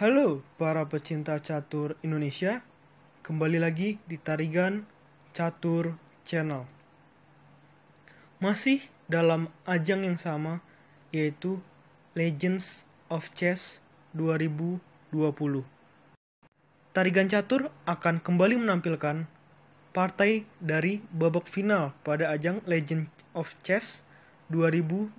Halo para pecinta catur Indonesia, kembali lagi di Tarigan Catur Channel. Masih dalam ajang yang sama, yaitu Legends of Chess 2020. Tarigan Catur akan kembali menampilkan partai dari babak final pada ajang Legends of Chess 2020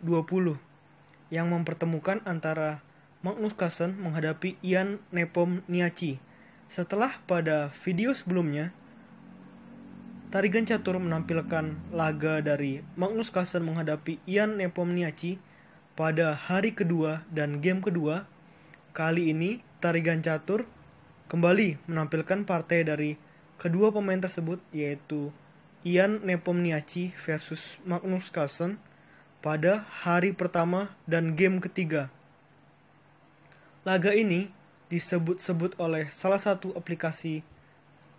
yang mempertemukan antara Magnus Carlsen menghadapi Ian Nepomniachtchi. Setelah pada video sebelumnya, Tarigan Catur menampilkan laga dari Magnus Carlsen menghadapi Ian Nepomniachtchi pada hari kedua dan game kedua. Kali ini Tarigan Catur kembali menampilkan partai dari kedua pemain tersebut, yaitu Ian Nepomniachtchi versus Magnus Carlsen pada hari pertama dan game ketiga. Laga ini disebut-sebut oleh salah satu aplikasi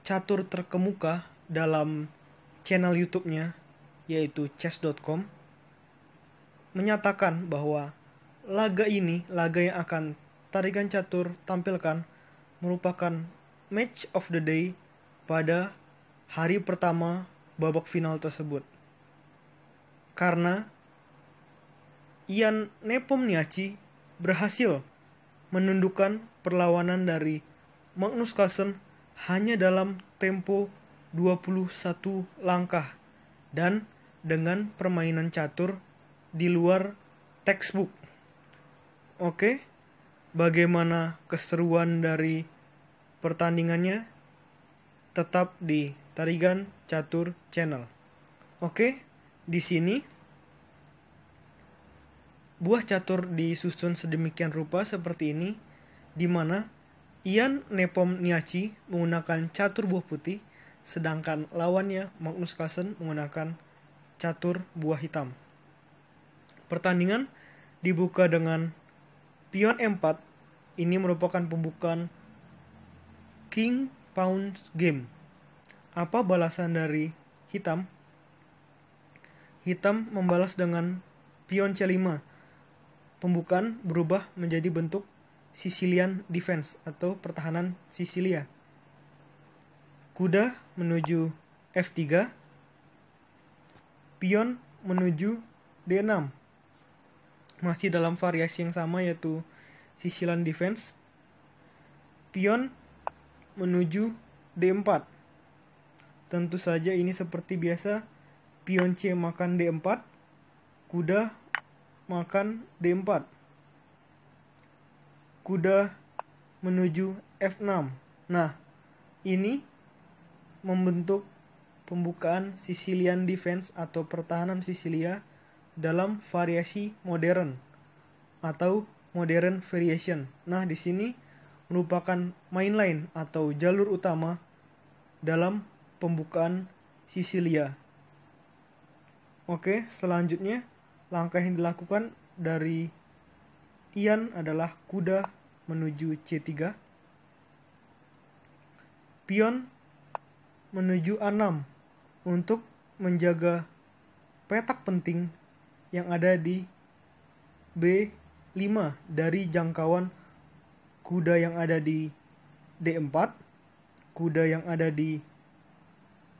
catur terkemuka dalam channel YouTube-nya, yaitu chess.com, menyatakan bahwa laga ini, laga yang akan Tarigan Catur tampilkan, merupakan match of the day pada hari pertama babak final tersebut. Karena Ian Nepomniachtchi berhasil menundukkan perlawanan dari Magnus Carlsen hanya dalam tempo 21 langkah dan dengan permainan catur di luar textbook. Oke, bagaimana keseruan dari pertandingannya? Tetap di Tarigan Catur Channel. Oke, di sini buah catur disusun sedemikian rupa seperti ini, di mana Ian Nepomniachtchi menggunakan catur buah putih, sedangkan lawannya Magnus Carlsen menggunakan catur buah hitam. Pertandingan dibuka dengan pion E4. Ini merupakan pembukaan King Pawn Game. Apa balasan dari hitam? Hitam membalas dengan pion C5. Pembukaan berubah menjadi bentuk Sicilian Defense atau pertahanan Sisilia. Kuda menuju F3. Pion menuju D6. Masih dalam variasi yang sama, yaitu Sicilian Defense. Pion menuju D4. Tentu saja ini seperti biasa, pion C makan D4, kuda makan D4. Kuda menuju F6. Nah, ini membentuk pembukaan Sicilian Defense atau pertahanan Sisilia dalam variasi modern atau modern variation. Nah, di sini merupakan main line atau jalur utama dalam pembukaan Sisilia. Oke, selanjutnya langkah yang dilakukan dari Ian adalah kuda menuju C3. Pion menuju A6 untuk menjaga petak penting yang ada di B5 dari jangkauan kuda yang ada di D4, kuda yang ada di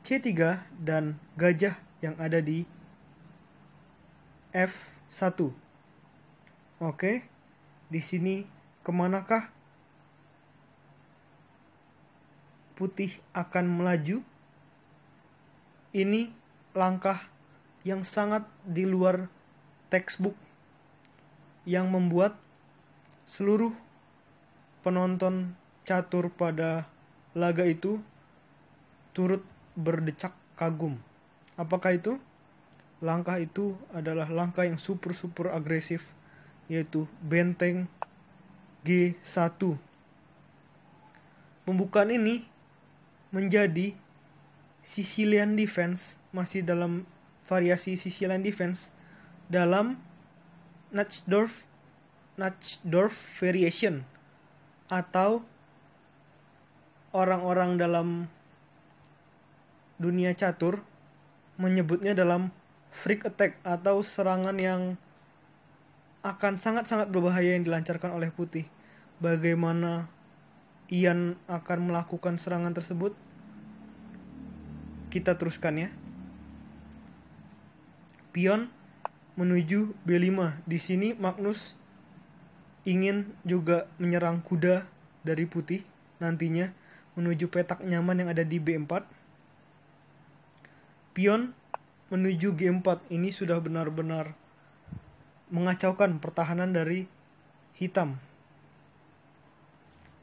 C3, dan gajah yang ada di F1. Oke, di sini kemanakah putih akan melaju? Ini langkah yang sangat di luar textbook yang membuat seluruh penonton catur pada laga itu turut berdecak kagum. Apakah itu? Langkah itu adalah langkah yang super agresif, yaitu benteng G1. Pembukaan ini menjadi Sicilian Defense, masih dalam variasi Sicilian Defense dalam Nachtdorf variation, atau orang-orang dalam dunia catur menyebutnya dalam freak attack atau serangan yang akan sangat-sangat berbahaya yang dilancarkan oleh putih. Bagaimana Ian akan melakukan serangan tersebut? Kita teruskan ya. Pion menuju B5. Di sini Magnus ingin juga menyerang kuda dari putih nantinya menuju petak nyaman yang ada di B4. Pion menuju G4. Ini sudah benar-benar mengacaukan pertahanan dari hitam.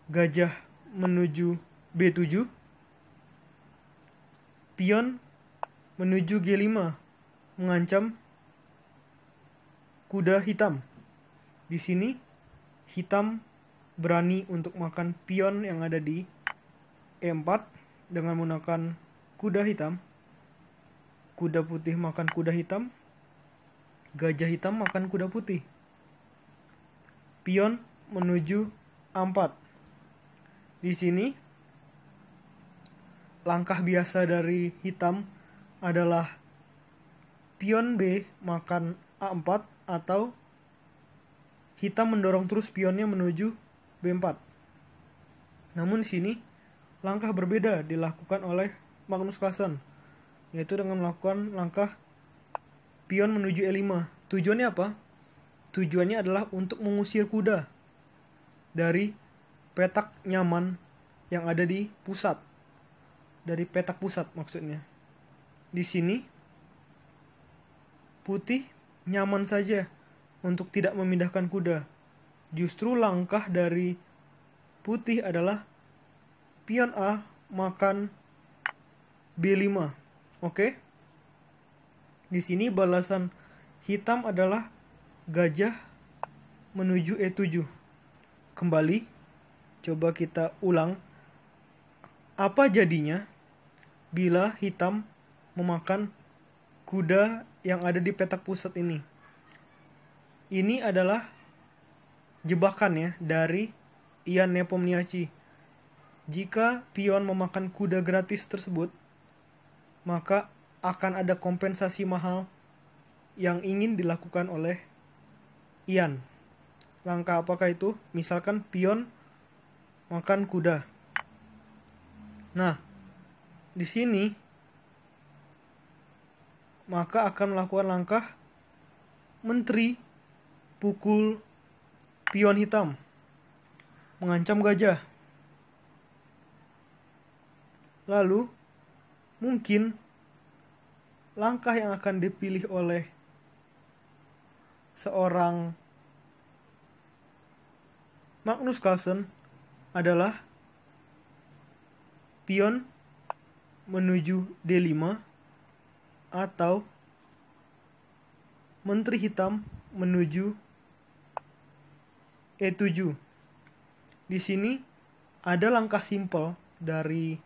Gajah menuju B7. Pion menuju G5 mengancam kuda hitam. Di sini hitam berani untuk makan pion yang ada di E4 dengan menggunakan kuda hitam. Kuda putih makan kuda hitam. Gajah hitam makan kuda putih. Pion menuju A4. Di sini langkah biasa dari hitam adalah pion B makan A4 atau hitam mendorong terus pionnya menuju B4. Namun di sini langkah berbeda dilakukan oleh Magnus Carlsen, yaitu dengan melakukan langkah pion menuju E5. Tujuannya apa? Tujuannya adalah untuk mengusir kuda dari petak nyaman yang ada di pusat. Dari petak pusat maksudnya. Di sini putih nyaman saja untuk tidak memindahkan kuda. Justru langkah dari putih adalah pion A makan B5. Oke? Di sini balasan hitam adalah gajah menuju E7. Kembali, coba kita ulang. Apa jadinya bila hitam memakan kuda yang ada di petak pusat ini? Ini adalah jebakan ya dari Ian Nepomniachtchi. Jika pion memakan kuda gratis tersebut, maka akan ada kompensasi mahal yang ingin dilakukan oleh Ian. Langkah apakah itu? Misalkan pion makan kuda. Nah, di sini maka akan melakukan langkah menteri pukul pion hitam, mengancam gajah. Lalu mungkin langkah yang akan dipilih oleh seorang Magnus Carlsen adalah pion menuju D5 atau menteri hitam menuju E7. Di sini ada langkah simpel dari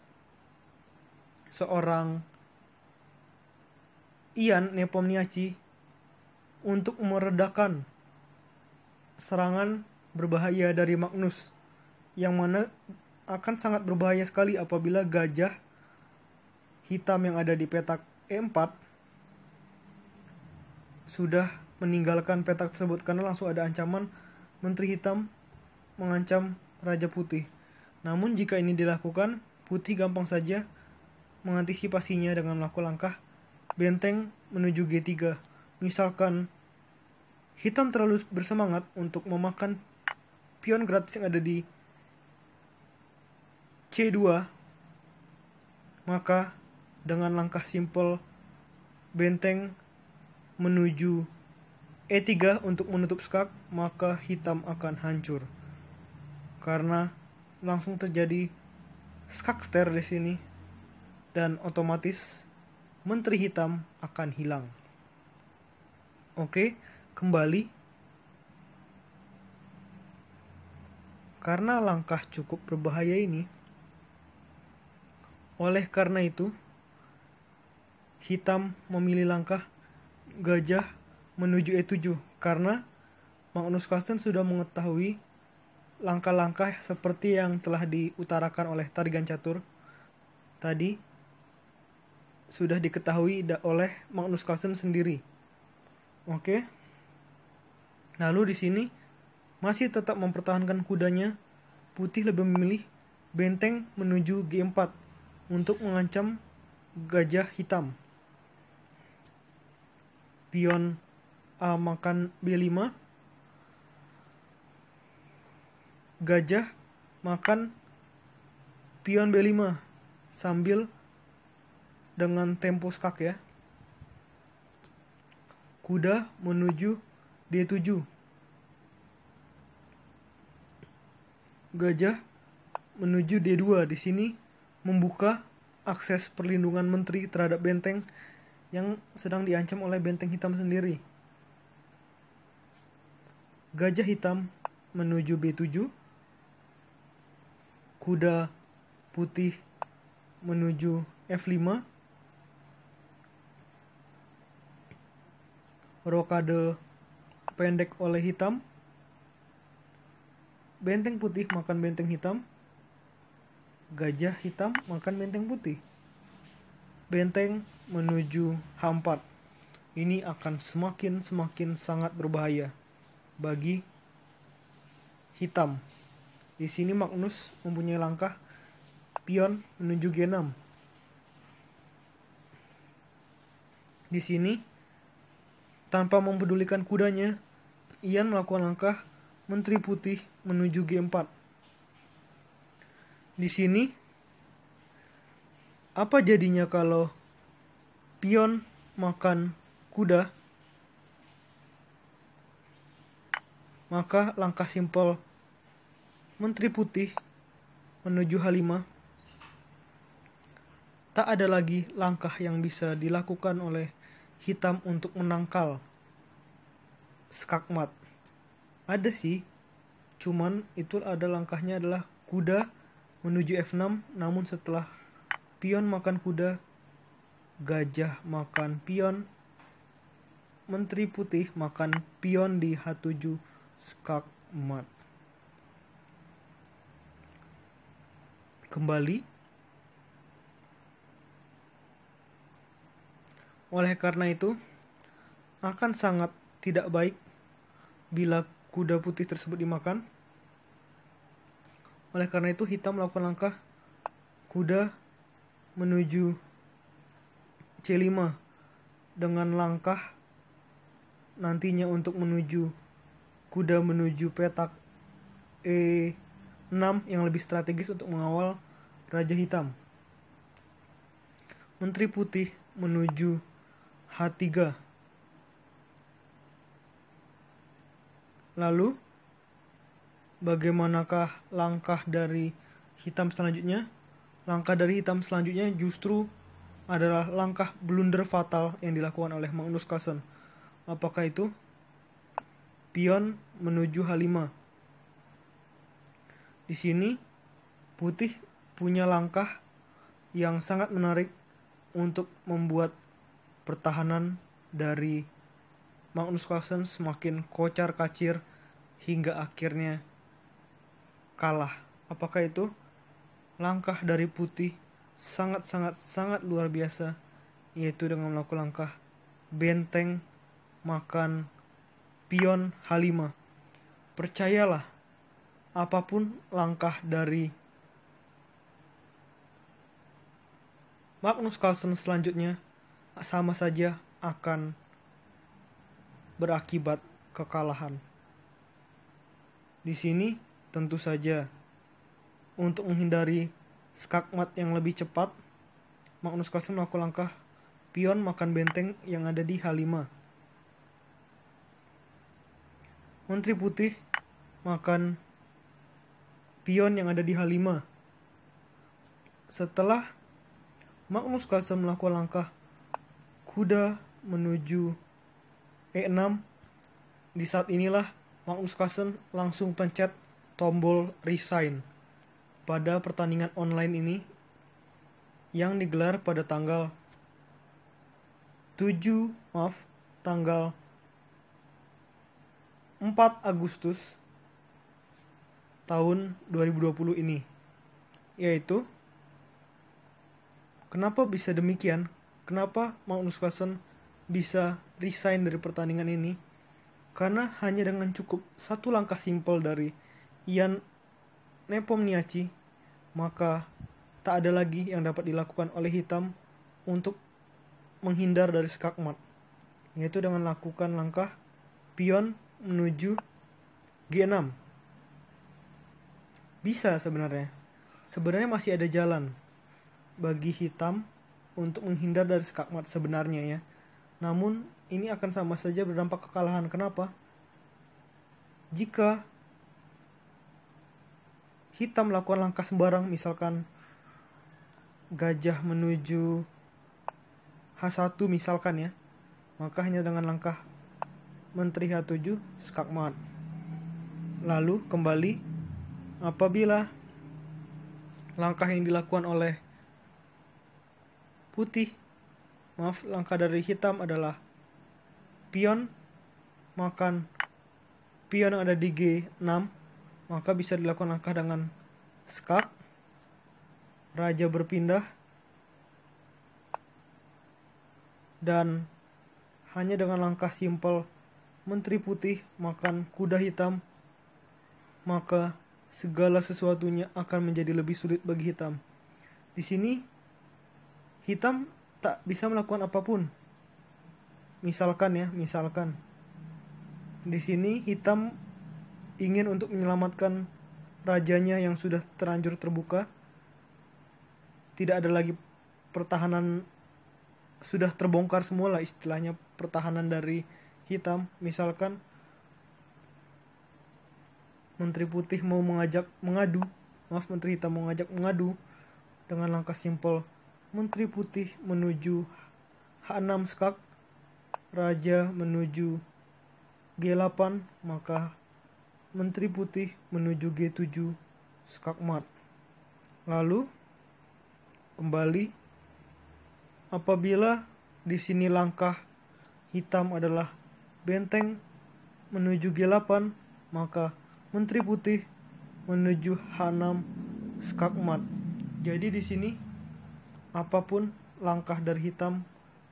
seorang Ian Nepomniachtchi untuk meredakan serangan berbahaya dari Magnus, yang mana akan sangat berbahaya sekali apabila gajah hitam yang ada di petak E4 sudah meninggalkan petak tersebut, karena langsung ada ancaman menteri hitam mengancam raja putih. Namun jika ini dilakukan, putih gampang saja mengantisipasinya dengan melakukan langkah benteng menuju G3. Misalkan hitam terlalu bersemangat untuk memakan pion gratis yang ada di C2, maka dengan langkah simpel benteng menuju E3 untuk menutup skak, maka hitam akan hancur. Karena langsung terjadi skakster di sini, dan otomatis menteri hitam akan hilang. Oke, kembali. Karena langkah cukup berbahaya ini, oleh karena itu hitam memilih langkah gajah menuju E7, karena Magnus Carlsen sudah mengetahui langkah-langkah seperti yang telah diutarakan oleh tarigan catur tadi, sudah diketahui oleh Magnus Carlsen sendiri. Oke. Lalu di sini masih tetap mempertahankan kudanya, putih lebih memilih benteng menuju G4 untuk mengancam gajah hitam. Pion A makan B5, gajah makan pion B5 sambil dengan tempo skak ya. Kuda menuju D7. Gajah menuju D2. Di sini membuka akses perlindungan menteri terhadap benteng yang sedang diancam oleh benteng hitam sendiri. Gajah hitam menuju B7. Kuda putih menuju F5. Rokade pendek oleh hitam. Benteng putih makan benteng hitam. Gajah hitam makan benteng putih. Benteng menuju H4. Ini akan semakin sangat berbahaya bagi hitam. Di sini Magnus mempunyai langkah pion menuju G6. Di sini tanpa mempedulikan kudanya, Ian melakukan langkah menteri putih menuju G4. Di sini apa jadinya kalau pion makan kuda? Maka langkah simpel menteri putih menuju H5. Tak ada lagi langkah yang bisa dilakukan oleh hitam untuk menangkal skakmat. Ada sih, cuman itu ada langkahnya adalah kuda menuju F6, namun setelah pion makan kuda, gajah makan pion, menteri putih makan pion di H7 skakmat. Kembali. Oleh karena itu, akan sangat tidak baik bila kuda putih tersebut dimakan. Oleh karena itu, hitam melakukan langkah kuda menuju C5 dengan langkah nantinya untuk menuju kuda menuju petak E6 yang lebih strategis untuk mengawal raja hitam. Menteri putih menuju H3. Lalu, bagaimanakah langkah dari hitam selanjutnya? Langkah dari hitam selanjutnya justru adalah langkah blunder fatal yang dilakukan oleh Magnus Carlsen. Apakah itu? Pion menuju H5. Di sini, putih punya langkah yang sangat menarik untuk membuat pertahanan dari Magnus Carlsen semakin kocar-kacir hingga akhirnya kalah. Apakah itu? Langkah dari putih sangat luar biasa, yaitu dengan melakukan langkah benteng makan pion H5. Percayalah, apapun langkah dari Magnus Carlsen selanjutnya sama saja akan berakibat kekalahan. Di sini tentu saja untuk menghindari skakmat yang lebih cepat, Magnus Carlsen melakukan langkah pion makan benteng yang ada di H5. Menteri putih makan pion yang ada di H5. Setelah Magnus Carlsen melakukan langkah kuda menuju E6, di saat inilah Magnus Carlsen langsung pencet tombol resign pada pertandingan online ini yang digelar pada tanggal 4 Agustus tahun 2020 ini. Yaitu, kenapa bisa demikian? Kenapa Magnus Carlsen bisa resign dari pertandingan ini? Karena hanya dengan cukup satu langkah simpel dari Ian Nepomniachtchi maka tak ada lagi yang dapat dilakukan oleh hitam untuk menghindar dari skakmat, yaitu dengan melakukan langkah pion menuju G6. Bisa sebenarnya masih ada jalan bagi hitam untuk menghindar dari skakmat sebenarnya ya. Namun ini akan sama saja berdampak kekalahan. Kenapa? Jika hitam melakukan langkah sembarang, misalkan gajah menuju H1 misalkan ya, maka hanya dengan langkah menteri H7 skakmat. Lalu kembali apabila langkah yang dilakukan oleh langkah dari hitam adalah pion makan pion yang ada di G6, maka bisa dilakukan langkah dengan skak, raja berpindah, dan hanya dengan langkah simpel menteri putih makan kuda hitam, maka segala sesuatunya akan menjadi lebih sulit bagi hitam. Di sini hitam tak bisa melakukan apapun. Misalkan di sini hitam ingin untuk menyelamatkan rajanya yang sudah terlanjur terbuka. Tidak ada lagi pertahanan, sudah terbongkar semua lah istilahnya pertahanan dari hitam. Misalkan menteri putih mau menteri hitam mau mengajak mengadu dengan langkah simpel menteri putih menuju H6 skak, raja menuju G8, maka menteri putih menuju G7 skakmat. Lalu kembali apabila di sini langkah hitam adalah benteng menuju G8, maka menteri putih menuju H6 skakmat. Jadi di sini apapun langkah dari hitam,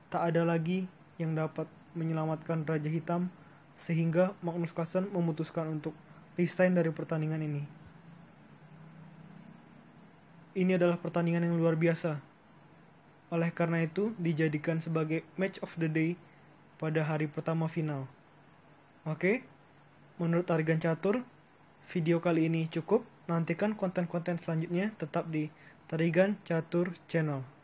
tak ada lagi yang dapat menyelamatkan raja hitam, sehingga Magnus Carlsen memutuskan untuk resign dari pertandingan ini. Ini adalah pertandingan yang luar biasa. Oleh karena itu, dijadikan sebagai match of the day pada hari pertama final. Oke, menurut Tarigan Catur, video kali ini cukup. Nantikan konten-konten selanjutnya tetap di Tarigan Catur Channel.